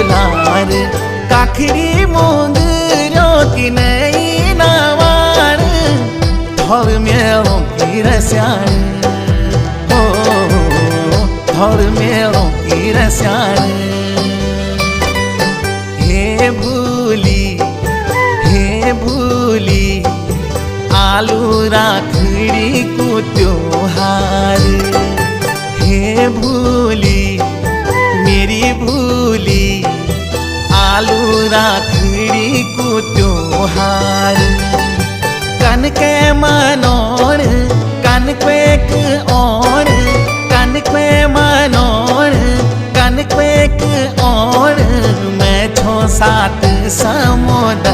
दुलार काखरी मूंग रोकी नहीं नावार थोर मेरो की रस्याण हो थोर मेरो की रस्याण हे भूली आलू राखड़ी को त्योहार हे भूली मेरी भूली आलू राखड़ी को त्योहार कन के मनोड़ कन क्वेक ओण कन के मनोड़ कन क्वेक ओण मैं छो सात समुद्र